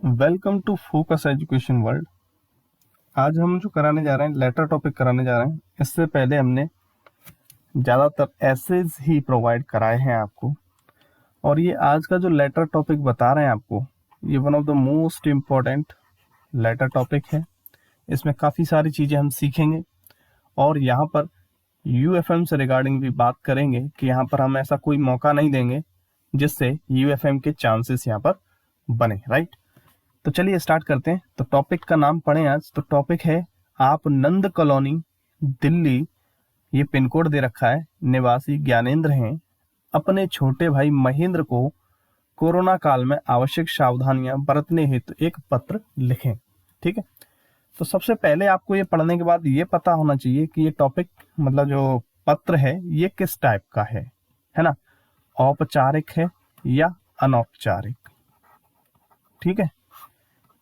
Welcome to focus education world. आज हम जो कराने जा रहे हैं लेटर टॉपिक कराने जा रहे हैं। इससे पहले हमने ज़्यादातर एसेज ही प्रोवाइड कराए हैं आपको, और ये आज का जो लेटर टॉपिक बता रहे हैं आपको, ये one of the most important letter topic है। इसमें काफ़ी सारी चीज़ें हम सीखेंगे और यहाँ पर यूएफएम से रिगार्डिंग भी बात करेंगे कि यहाँ पर हम ऐसा कोई मौका नहीं देंगे जिससे यूएफएम के चांसेस यहाँ पर बने, राइट। तो चलिए स्टार्ट करते हैं। तो टॉपिक का नाम पढ़ें आज। तो टॉपिक है आप नंद कॉलोनी दिल्ली, ये पिन कोड दे रखा है, निवासी ज्ञानेंद्र हैं, अपने छोटे भाई महेंद्र को कोरोना काल में आवश्यक सावधानियां बरतने हेतु एक पत्र लिखें। ठीक है, तो सबसे पहले आपको ये पढ़ने के बाद ये पता होना चाहिए कि ये टॉपिक मतलब जो पत्र है ये किस टाइप का है ना, औपचारिक है या अनौपचारिक। ठीक है,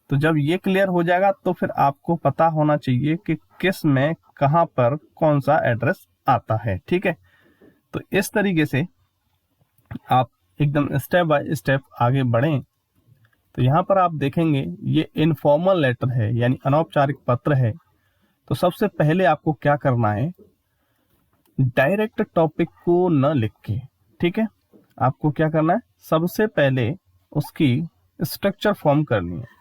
तो जब ये क्लियर हो जाएगा तो फिर आपको पता होना चाहिए कि किस में कहां पर कौन सा एड्रेस आता है। ठीक है, तो इस तरीके से आप एकदम स्टेप बाय स्टेप आगे बढ़ें। तो यहाँ पर आप देखेंगे ये इनफॉर्मल लेटर है यानी अनौपचारिक पत्र है। तो सबसे पहले आपको क्या करना है, डायरेक्ट टॉपिक को न लिख के, ठीक है, आपको क्या करना है, सबसे पहले उसकी स्ट्रक्चर फॉर्म करनी है।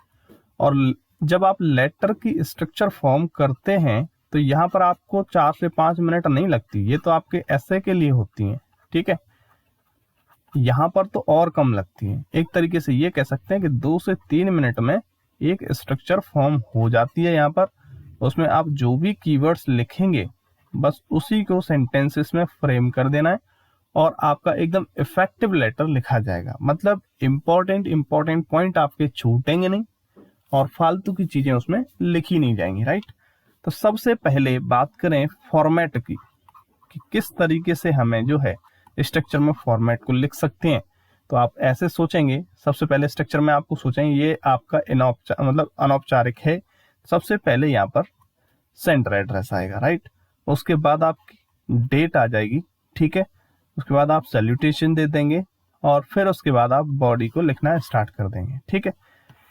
और जब आप लेटर की स्ट्रक्चर फॉर्म करते हैं तो यहाँ पर आपको 4 से 5 मिनट नहीं लगती, ये तो आपके ऐसे के लिए होती हैं। ठीक है, यहाँ पर तो और कम लगती है। एक तरीके से ये कह सकते हैं कि 2 से 3 मिनट में एक स्ट्रक्चर फॉर्म हो जाती है। यहाँ पर उसमें आप जो भी कीवर्ड्स लिखेंगे बस उसी को सेंटेंसेस में फ्रेम कर देना है और आपका एकदम इफेक्टिव लेटर लिखा जाएगा। मतलब इंपॉर्टेंट पॉइंट आपके छूटेंगे नहीं और फालतू की चीजें उसमें लिखी नहीं जाएंगी, राइट। तो सबसे पहले बात करें फॉर्मेट की कि किस तरीके से हमें जो है स्ट्रक्चर में फॉर्मेट को लिख सकते हैं। तो आप ऐसे सोचेंगे, सबसे पहले स्ट्रक्चर में आपको सोचेंगे ये आपका मतलब अनौपचारिक है। सबसे पहले यहाँ पर सेंटर एड्रेस आएगा, राइट। उसके बाद आपकी डेट आ जाएगी, ठीक है। उसके बाद आप सैल्यूटेशन दे देंगे और फिर उसके बाद आप बॉडी को लिखना स्टार्ट कर देंगे, ठीक है।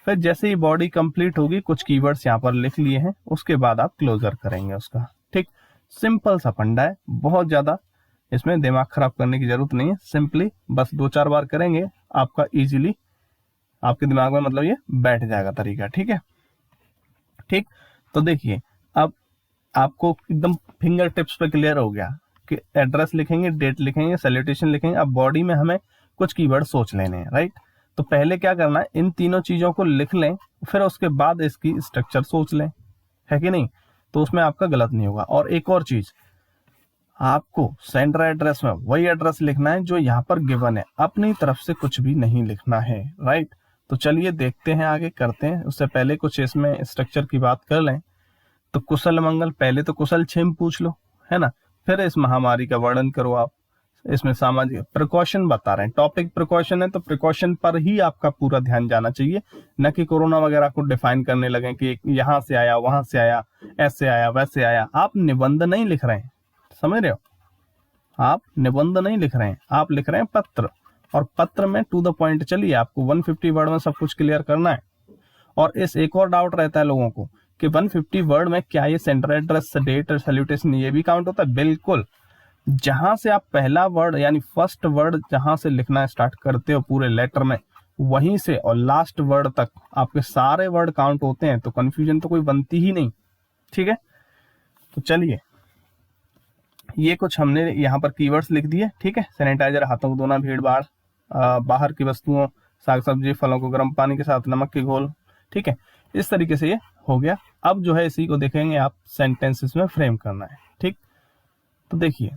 फिर जैसे ही बॉडी कंप्लीट होगी, कुछ कीवर्ड्स यहाँ पर लिख लिए हैं, उसके बाद आप क्लोजर करेंगे उसका। ठीक, सिंपल सा फंडा है, बहुत ज्यादा इसमें दिमाग खराब करने की जरूरत नहीं है। सिंपली बस 2-4 बार करेंगे, आपका इजीली आपके दिमाग में मतलब ये बैठ जाएगा तरीका। ठीक है, ठीक। तो देखिए अब आपको एकदम फिंगर टिप्स पे क्लियर हो गया कि एड्रेस लिखेंगे, डेट लिखेंगे, सैल्यूटेशन लिखेंगे। अब बॉडी में हमें कुछ कीवर्ड सोच लेने हैं, राइट। तो पहले क्या करना है, इन तीनों चीजों को लिख लें, फिर उसके बाद इसकी स्ट्रक्चर सोच लें, है कि नहीं। तो उसमें आपका गलत नहीं होगा। और एक और चीज, आपको सेंटर एड्रेस में वही एड्रेस लिखना है जो यहाँ पर गिवन है, अपनी तरफ से कुछ भी नहीं लिखना है, राइट। तो चलिए देखते हैं, आगे करते हैं। उससे पहले कुछ इसमें स्ट्रक्चर की बात कर लें। तो कुशल मंगल, पहले तो कुशल क्षेम पूछ लो, है ना। फिर इस महामारी का वर्णन करो आप। इसमें सामाजिक प्रिकॉशन बता रहे हैं, टॉपिक प्रिकॉशन है तो प्रिकॉशन पर ही आपका पूरा ध्यान जाना चाहिए, न कि कोरोना वगैरह को डिफाइन करने लगे कि यहाँ से आया, वहां से आया, ऐसे आया, वैसे आया। आप निबंध नहीं लिख रहे हैं, समझ रहे हो, आप निबंध नहीं लिख रहे हैं, आप लिख रहे हैं पत्र। और पत्र में टू द पॉइंट चलिए, आपको 150 वर्ड में सब कुछ क्लियर करना है। और इस एक और डाउट रहता है लोगों को कि 150 वर्ड में क्या ये सेंटर एड्रेस, डेट और सैल्यूटेशन ये भी काउंट होता है? बिल्कुल। जहां से आप पहला वर्ड यानी फर्स्ट वर्ड जहां से लिखना स्टार्ट करते हो पूरे लेटर में, वहीं से और लास्ट वर्ड तक आपके सारे वर्ड काउंट होते हैं। तो कंफ्यूजन तो कोई बनती ही नहीं, ठीक है। तो चलिए, ये कुछ हमने यहाँ पर कीवर्ड्स लिख दिए, ठीक है। सैनिटाइजर, हाथों को धोना, भीड़ भाड़, बाहर की वस्तुओं, साग सब्जी, फलों को गर्म पानी के साथ नमक के घोल, ठीक है। इस तरीके से ये हो गया। अब जो है इसी को देखेंगे आप सेंटेंसेस में फ्रेम करना है, ठीक। तो देखिए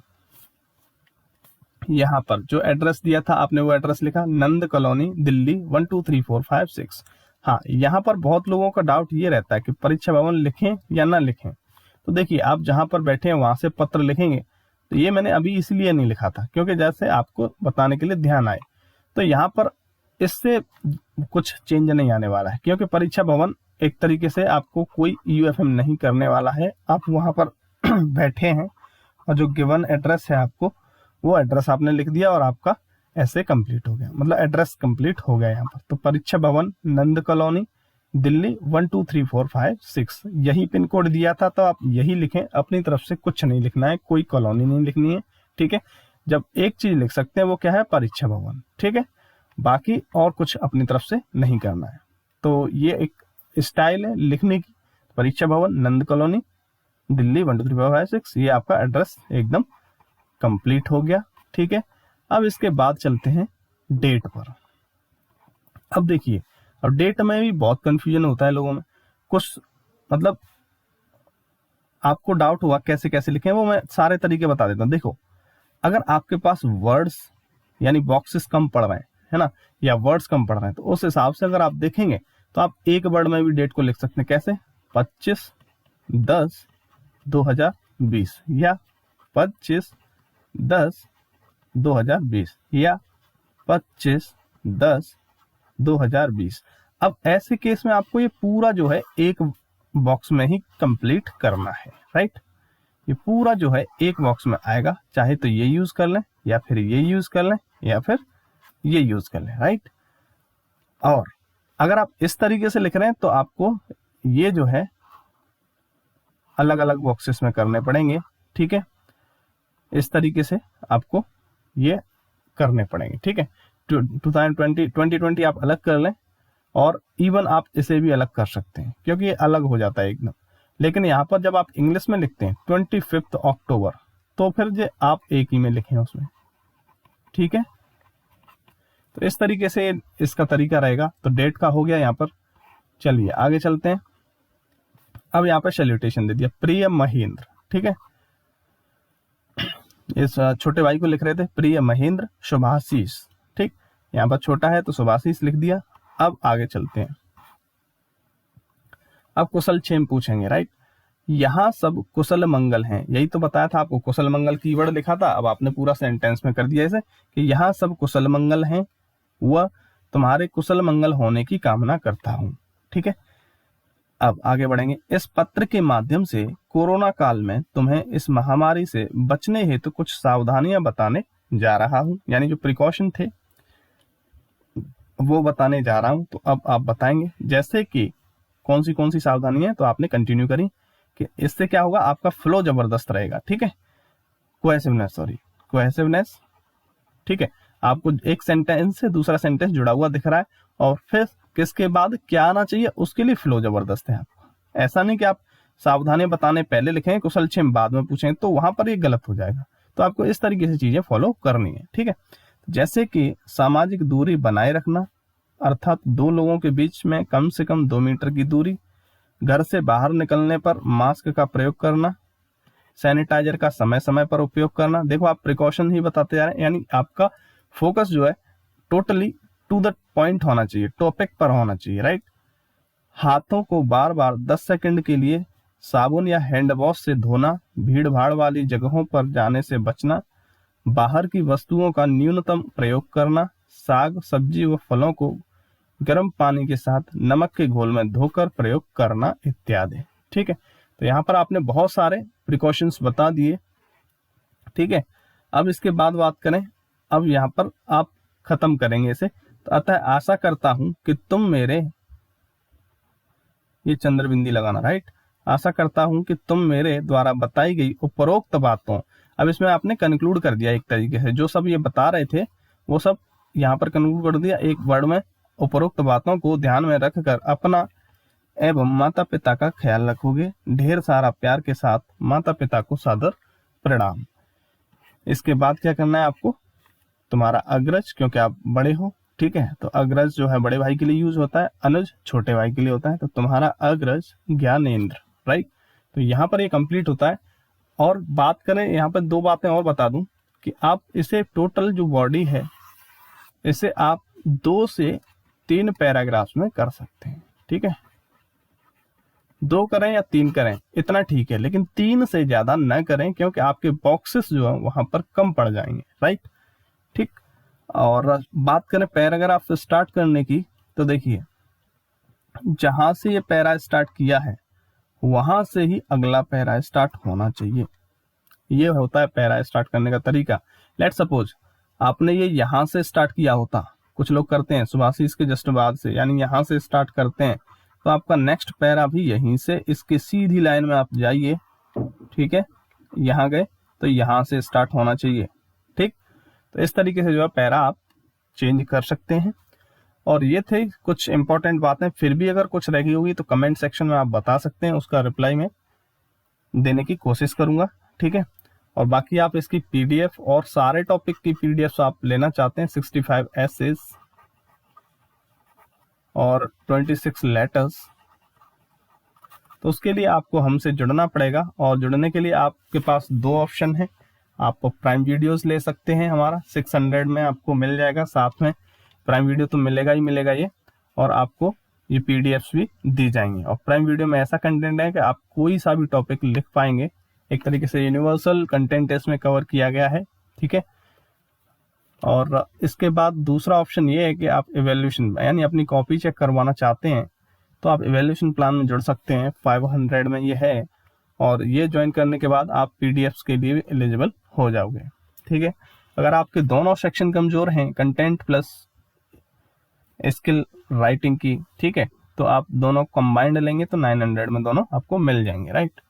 यहाँ पर जो एड्रेस दिया था आपने वो एड्रेस लिखा, नंद कॉलोनी दिल्ली 1 2 3 4 5 6। हाँ, यहाँ पर बहुत लोगों का डाउट ये रहता है कि परीक्षा भवन लिखें या ना लिखें। तो देखिए आप जहां पर बैठे हैं वहां से पत्र लिखेंगे। तो ये मैंने अभी इसलिए नहीं लिखा था क्योंकि जैसे आपको बताने के लिए ध्यान आए। तो यहाँ पर इससे कुछ चेंज नहीं आने वाला है क्योंकि परीक्षा भवन एक तरीके से आपको कोई यूएफएम नहीं करने वाला है। आप वहां पर बैठे हैं और जो गिवन एड्रेस है आपको वो एड्रेस आपने लिख दिया और आपका ऐसे कंप्लीट हो गया, मतलब एड्रेस कंप्लीट हो गया यहाँ पर। तो परीक्षा भवन नंद कॉलोनी दिल्ली 1 2 3 4 5 6 यही पिन कोड दिया था, तो आप यही लिखें, अपनी तरफ से कुछ नहीं लिखना है, कोई कॉलोनी नहीं लिखनी है, ठीक है। जब एक चीज लिख सकते हैं वो क्या है, परीक्षा भवन, ठीक है, बाकी और कुछ अपनी तरफ से नहीं करना है। तो ये एक स्टाइल है लिखने की, परीक्षा भवन, नंद कॉलोनी, दिल्ली 1 2 3 4 5 6, ये आपका एड्रेस एकदम कंप्लीट हो गया, ठीक है। अब इसके बाद चलते हैं डेट पर। अब देखिए, अब डेट में भी बहुत कंफ्यूजन होता है लोगों में, कुछ मतलब आपको डाउट हुआ कैसे कैसे लिखें, वो मैं सारे तरीके बता देता हूँ। देखो, अगर आपके पास वर्ड्स यानी बॉक्सेस कम पड़ रहे हैं, है ना, या वर्ड्स कम पड़ रहे हैं, तो उस हिसाब से अगर आप देखेंगे तो आप एक वर्ड में भी डेट को लिख सकते हैं। कैसे, 25/10/2000 या 25/10/2000 या 25/10/2020। अब ऐसे केस में आपको ये पूरा जो है एक बॉक्स में ही कंप्लीट करना है, राइट। ये पूरा जो है एक बॉक्स में आएगा, चाहे तो ये यूज कर लें या फिर ये यूज कर लें या फिर ये यूज कर लें, राइट। और अगर आप इस तरीके से लिख रहे हैं तो आपको ये जो है अलग अलग बॉक्सेस में करने पड़ेंगे, ठीक है। इस तरीके से आपको ये करने पड़ेंगे, ठीक है। 2020 आप अलग कर लें, और इवन आप इसे भी अलग कर सकते हैं क्योंकि ये अलग हो जाता है एकदम। लेकिन यहाँ पर जब आप इंग्लिश में लिखते हैं 25 अक्टूबर, तो फिर जो आप एक ही में लिखें उसमें, ठीक है। तो इस तरीके से इसका तरीका रहेगा। तो डेट का हो गया यहाँ पर। चलिए आगे चलते हैं। अब यहाँ पर सैल्यूटेशन दे दिया, प्रिय महेंद्र, ठीक है। इस छोटे भाई को लिख रहे थे प्रिय महेंद्र शुभाशीष, ठीक। यहाँ पर छोटा है तो शुभाशीष लिख दिया। अब आगे चलते हैं। अब कुशल क्षेम पूछेंगे, राइट। यहाँ सब कुशल मंगल हैं, यही तो बताया था आपको, कुशल मंगल कीवर्ड लिखा था, अब आपने पूरा सेंटेंस में कर दिया इसे कि यहाँ सब कुशल मंगल हैं, वह तुम्हारे कुशल मंगल होने की कामना करता हूँ, ठीक है। अब आगे बढ़ेंगे। इस पत्र के माध्यम से कोरोना काल में तुम्हें इस महामारी से बचने हेतु कुछ सावधानियां बताने जा रहा हूँ, यानी जो प्रिकॉशन थे वो बताने जा रहा हूँ। तो अब आप बताएंगे जैसे कि कौन सी सावधानियां, तो आपने कंटिन्यू करी कि इससे क्या होगा, आपका फ्लो जबरदस्त रहेगा, ठीक है। कोहेसिवनेस, ठीक है। आपको एक सेंटेंस से दूसरा सेंटेंस जुड़ा हुआ दिख रहा है, और फिर किसके बाद क्या आना चाहिए उसके लिए फ्लो जबरदस्त है आपका। ऐसा नहीं कि आप सावधानी बताने पहले लिखें, कुशल क्षेम बाद में पूछें, तो वहां पर ये गलत हो जाएगा। तो आपको इस तरीके से चीजें फॉलो करनी है, ठीक है। जैसे कि सामाजिक दूरी बनाए रखना, अर्थात दो लोगों के बीच में कम से कम 2 मीटर की दूरी, घर से बाहर निकलने पर मास्क का प्रयोग करना, सैनिटाइजर का समय समय पर उपयोग करना। देखो, आप प्रिकॉशन ही बताते जा रहे हैं, यानी आपका फोकस जो है टोटली टू द पॉइंट होना चाहिए, टॉपिक पर होना चाहिए, राइट। हाथों को बार बार 10 सेकंड के लिए साबुन या हैंड वॉश से धोना, भीड़ भाड़ वाली जगहों पर जाने से बचना, बाहर की वस्तुओं का न्यूनतम प्रयोग करना, साग सब्जी व फलों को गर्म पानी के साथ नमक के घोल में धोकर प्रयोग करना इत्यादि, ठीक है। तो यहाँ पर आपने बहुत सारे प्रिकॉशंस बता दिए, ठीक है। अब इसके बाद बात करें, अब यहाँ पर आप खत्म करेंगे इसे। तो अतः आशा करता हूं कि तुम मेरे, ये चंद्रबिंदी लगाना, राइट। आशा करता हूं कि तुम मेरे द्वारा बताई गई उपरोक्त बातों, अब इसमें आपने कंक्लूड कर दिया एक तरीके से, जो सब ये बता रहे थे वो सब यहाँ पर कंक्लूड कर दिया एक वर्ड में। उपरोक्त बातों को ध्यान में रखकर अपना एवं माता पिता का ख्याल रखोगे। ढेर सारा प्यार के साथ, माता पिता को सादर प्रणाम। इसके बाद क्या करना है आपको, तुम्हारा अग्रज, क्योंकि आप बड़े हो, ठीक है, तो अग्रज जो है बड़े भाई के लिए यूज होता है, अनुज छोटे भाई के लिए होता है। तो तुम्हारा अग्रज ज्ञानेंद्र, राइट। तो यहाँ पर ये कंप्लीट होता है। और बात करें यहाँ पर 2 बातें और बता दूं कि आप इसे टोटल जो बॉडी है इसे आप 2 से 3 पैराग्राफ्स में कर सकते हैं, ठीक है। 2 करें या 3 करें इतना ठीक है, लेकिन 3 से ज्यादा न करें, क्योंकि आपके बॉक्सेस जो है वहां पर कम पड़ जाएंगे, राइट, ठीक। और बात करें पैराग्राफ से स्टार्ट करने की, तो देखिए जहां से ये पैरा स्टार्ट किया है वहां से ही अगला पैरा स्टार्ट होना चाहिए। ये होता है पैरा स्टार्ट करने का तरीका। लेट सपोज आपने ये यहां से स्टार्ट किया होता, कुछ लोग करते हैं सुभाषिस के जस्ट बाद से, यानी यहां से स्टार्ट करते हैं तो आपका नेक्स्ट पैरा भी यहीं से इसके सीधी लाइन में आप जाइए, ठीक है, यहाँ गए तो यहाँ से स्टार्ट होना चाहिए, ठीक। तो इस तरीके से जो है पैरा आप चेंज कर सकते हैं। और ये थे कुछ इंपॉर्टेंट बातें, फिर भी अगर कुछ रह गई होगी तो कमेंट सेक्शन में आप बता सकते हैं, उसका रिप्लाई में देने की कोशिश करूंगा, ठीक है। और बाकी आप इसकी पीडीएफ और सारे टॉपिक की पीडीएफ आप लेना चाहते हैं, 65 एसेज और 26 लेटर्स, तो उसके लिए आपको हमसे जुड़ना पड़ेगा। और जुड़ने के लिए आपके पास दो ऑप्शन है, आप प्राइम वीडियोस ले सकते हैं, हमारा 600 में आपको मिल जाएगा, साथ में प्राइम वीडियो तो मिलेगा ही मिलेगा ये, और आपको ये पीडीएफ्स भी दी जाएंगी। और प्राइम वीडियो में ऐसा कंटेंट है कि आप कोई सा भी टॉपिक लिख पाएंगे, एक तरीके से यूनिवर्सल कंटेंट इसमें कवर किया गया है, ठीक है। और इसके बाद दूसरा ऑप्शन ये है कि आप इवैल्यूएशन यानी अपनी कॉपी चेक करवाना चाहते हैं तो आप इवैल्यूएशन प्लान में जुड़ सकते हैं, 500 में ये है। और ये ज्वाइन करने के बाद आप पीडीएफ्स के लिए एलिजिबल हो जाओगे, ठीक है। अगर आपके दोनों सेक्शन कमजोर हैं, कंटेंट प्लस स्किल राइटिंग की, ठीक है, तो आप दोनों कंबाइंड लेंगे तो 900 में दोनों आपको मिल जाएंगे, राइट।